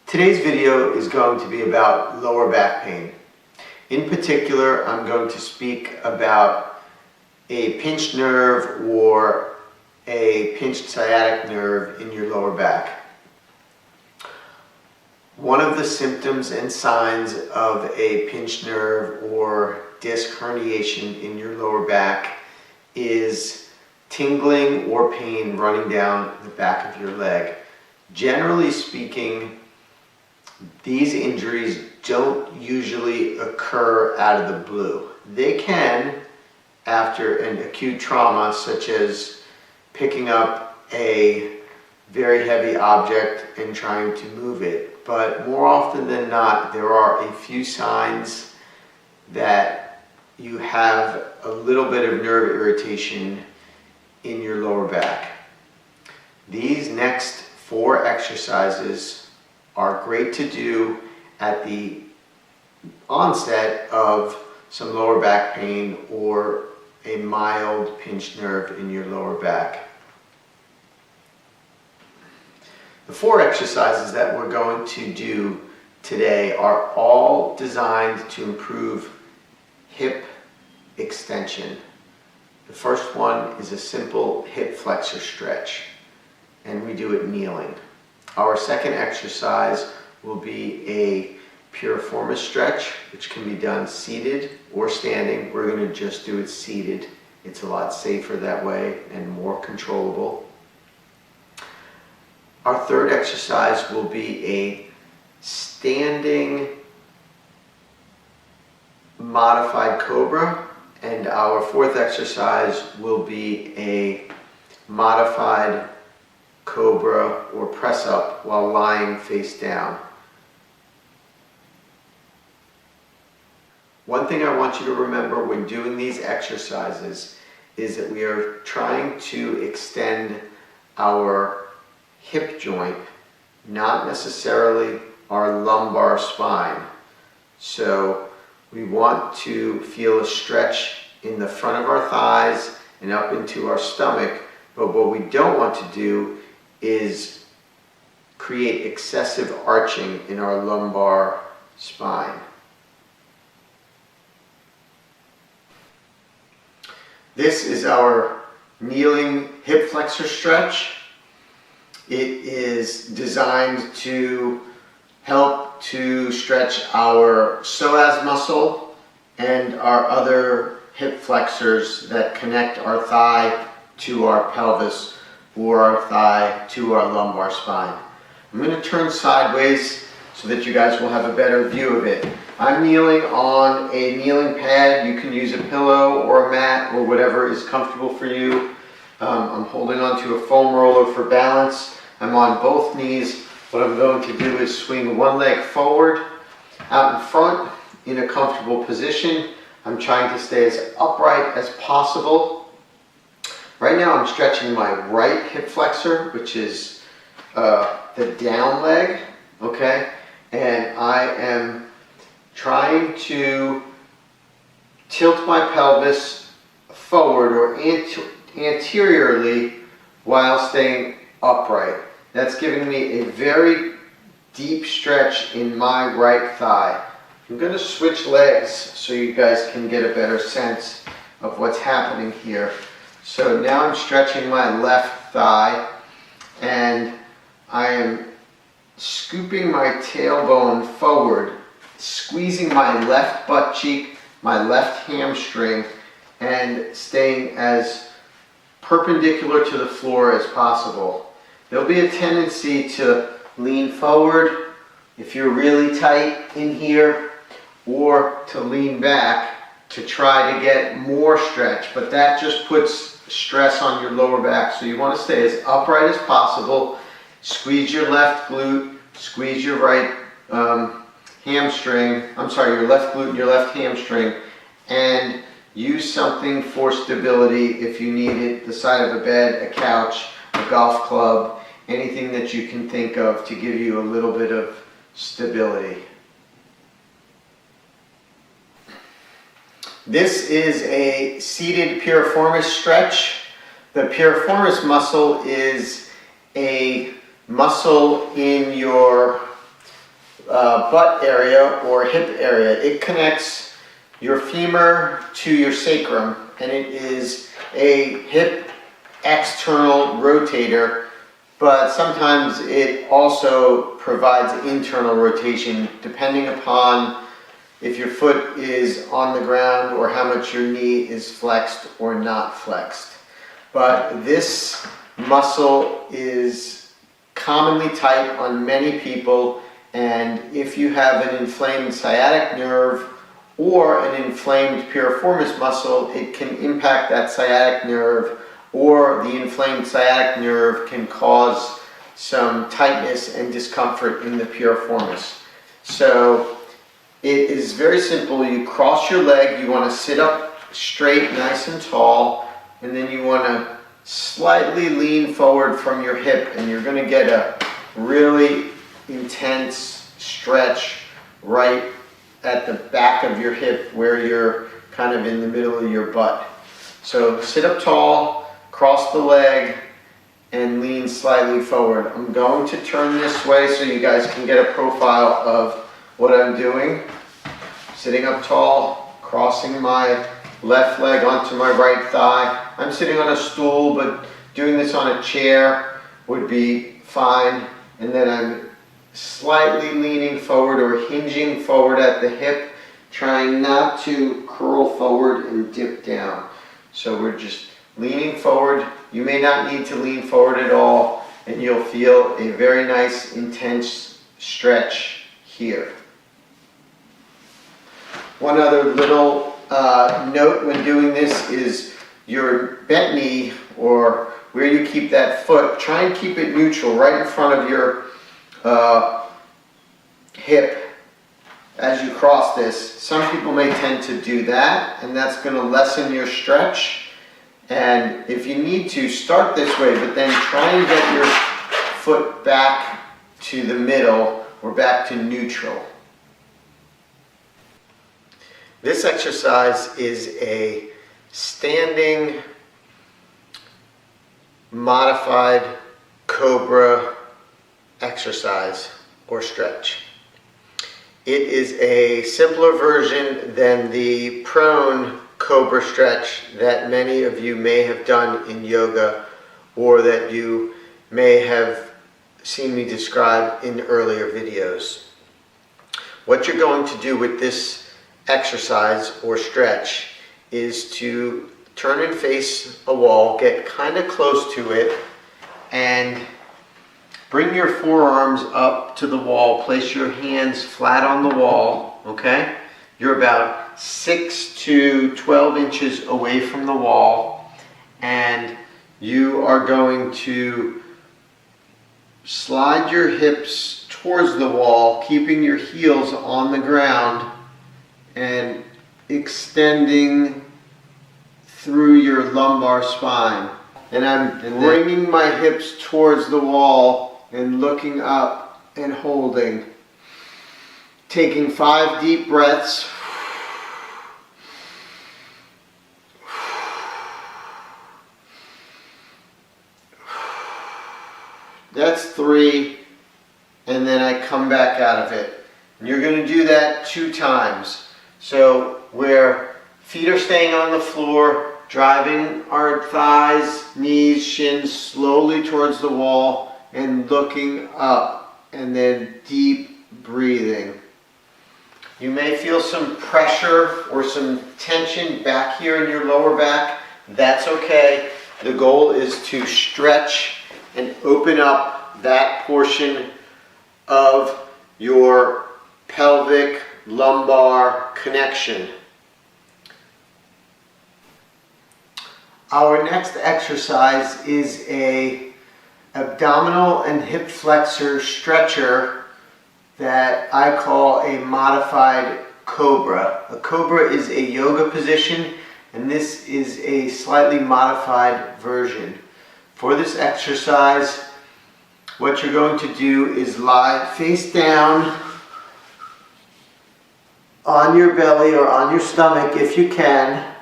Today's video is going to be about lower back pain. In particular, I'm going to speak about a pinched nerve or a pinched sciatic nerve in your lower back. One of the symptoms and signs of a pinched nerve or disc herniation in your lower back is tingling or pain running down the back of your leg. Generally speaking, these injuries don't usually occur out of the blue. They can after an acute trauma, such as picking up a very heavy object and trying to move it. But more often than not, there are a few signs that you have a little bit of nerve irritation in your lower back. These next 4 exercises are great to do at the onset of some lower back pain or a mild pinched nerve in your lower back. The 4 exercises that we're going to do today are all designed to improve hip extension. The first one is a simple hip flexor stretch, and we do it kneeling. Our second exercise will be a Piriformis Stretch, which can be done seated or standing. We're going to just do it seated. It's a lot safer that way and more controllable. Our third exercise will be a standing modified Cobra, and our fourth exercise will be a modified Cobra or press up while lying face down. One thing I want you to remember when doing these exercises is that we are trying to extend our hip joint, not necessarily our lumbar spine. So we want to feel a stretch in the front of our thighs and up into our stomach, but what we don't want to do is create excessive arching in our lumbar spine. This is our kneeling hip flexor stretch. It is designed to help to stretch our psoas muscle and our other hip flexors that connect our thigh to our pelvis or our thigh to our lumbar spine. I'm going to turn sideways so that you guys will have a better view of it. I'm kneeling on a kneeling pad. You can use a pillow or a mat or whatever is comfortable for you. I'm holding onto a foam roller for balance. I'm on both knees. What I'm going to do is swing one leg forward, out in front, in a comfortable position. I'm trying to stay as upright as possible. Right now I'm stretching my right hip flexor, which is the down leg, okay? And I am trying to tilt my pelvis forward or anteriorly while staying upright. That's giving me a very deep stretch in my right thigh. I'm going to switch legs so you guys can get a better sense of what's happening here. So now I'm stretching my left thigh and I am scooping my tailbone forward, squeezing my left butt cheek, my left hamstring, and staying as perpendicular to the floor as possible. There'll be a tendency to lean forward if you're really tight in here, or to lean back to try to get more stretch, but that just puts stress on your lower back. So you want to stay as upright as possible. Squeeze your left glute, squeeze your right hamstring, your left glute and your left hamstring, and use something for stability if you need it, the side of a bed, a couch, a golf club, anything that you can think of to give you a little bit of stability. This is a seated piriformis stretch. The piriformis muscle is a muscle in your butt area or hip area. It connects your femur to your sacrum, and it is a hip external rotator, but sometimes it also provides internal rotation depending upon if your foot is on the ground or how much your knee is flexed or not flexed. But this muscle is commonly tight on many people, and if you have an inflamed sciatic nerve or an inflamed piriformis muscle, it can impact that sciatic nerve, or the inflamed sciatic nerve can cause some tightness and discomfort in the piriformis. So it is very simple. You cross your leg, you want to sit up straight, nice and tall, and then you want to slightly lean forward from your hip, and you're going to get a really intense stretch right at the back of your hip where you're kind of in the middle of your butt. So sit up tall, cross the leg, and lean slightly forward. I'm going to turn this way so you guys can get a profile of what I'm doing. Sitting up tall, crossing my left leg onto my right thigh. I'm sitting on a stool, but doing this on a chair would be fine. And then I'm slightly leaning forward or hinging forward at the hip, trying not to curl forward and dip down. So we're just leaning forward. You may not need to lean forward at all, and you'll feel a very nice, intense stretch here. One other little note when doing this is your bent knee, or where you keep that foot, try and keep it neutral right in front of your hip as you cross this. Some people may tend to do that, and that's going to lessen your stretch. And if you need to, start this way, but then try and get your foot back to the middle or back to neutral. This exercise is a standing modified Cobra exercise or stretch. It is a simpler version than the prone Cobra stretch that many of you may have done in yoga, or that you may have seen me describe in earlier videos. What you're going to do with this exercise or stretch is to turn and face a wall, get kind of close to it, and bring your forearms up to the wall. Place your hands flat on the wall, okay? You're about 6 to 12 inches away from the wall, and you are going to slide your hips towards the wall, keeping your heels on the ground and extending through your lumbar spine. And I'm bringing my hips towards the wall and looking up and holding. Taking 5 deep breaths. That's 3, and then I come back out of it. And you're going to do that 2 times. So where feet are staying on the floor, driving our thighs, knees, shins slowly towards the wall, and looking up, and then deep breathing. You may feel some pressure or some tension back here in your lower back. That's okay. The goal is to stretch and open up that portion of your pelvic lumbar connection. Our next exercise is a abdominal and hip flexor stretcher that I call a modified Cobra. A Cobra is a yoga position, and this is a slightly modified version. For this exercise, what you're going to do is lie face down on your belly or on your stomach if you can,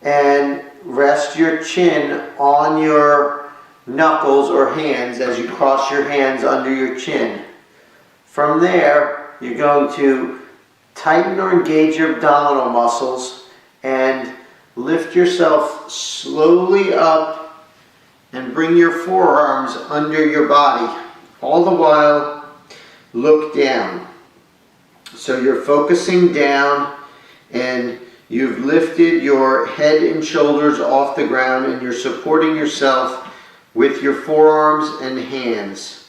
and rest your chin on your knuckles or hands as you cross your hands under your chin. From there, you're going to tighten or engage your abdominal muscles and lift yourself slowly up and bring your forearms under your body. All the while, look down. So you're focusing down and you've lifted your head and shoulders off the ground and you're supporting yourself with your forearms and hands.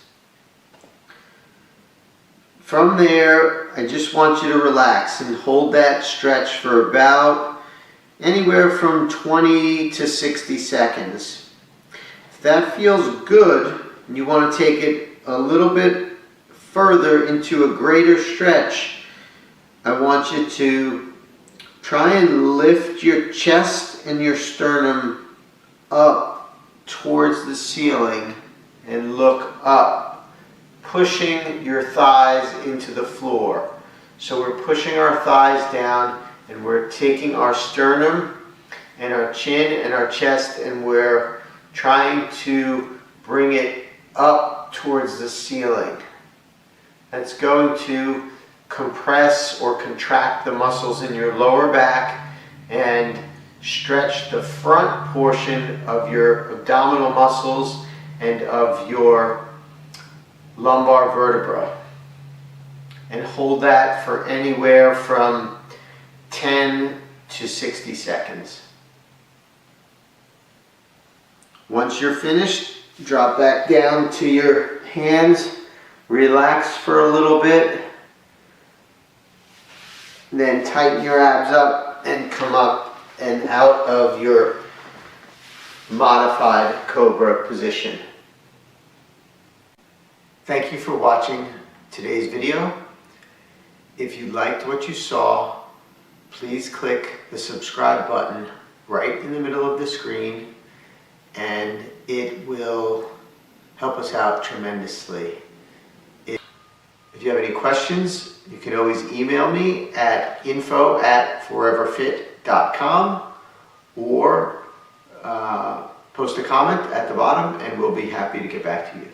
From there, I just want you to relax and hold that stretch for about anywhere from 20 to 60 seconds. If that feels good and you want to take it a little bit further into a greater stretch, I want you to try and lift your chest and your sternum up towards the ceiling and look up, pushing your thighs into the floor. So we're pushing our thighs down and we're taking our sternum and our chin and our chest and we're trying to bring it up towards the ceiling. That's going to compress or contract the muscles in your lower back and stretch the front portion of your abdominal muscles and of your lumbar vertebra. And hold that for anywhere from 10 to 60 seconds. Once you're finished, drop back down to your hands, relax for a little bit, then tighten your abs up and come up and out of your modified Cobra position. Thank you for watching today's video. If you liked what you saw, please click the subscribe button right in the middle of the screen and it will help us out tremendously. If you have any questions, you can always email me at info@foreverfit.com or post a comment at the bottom and we'll be happy to get back to you.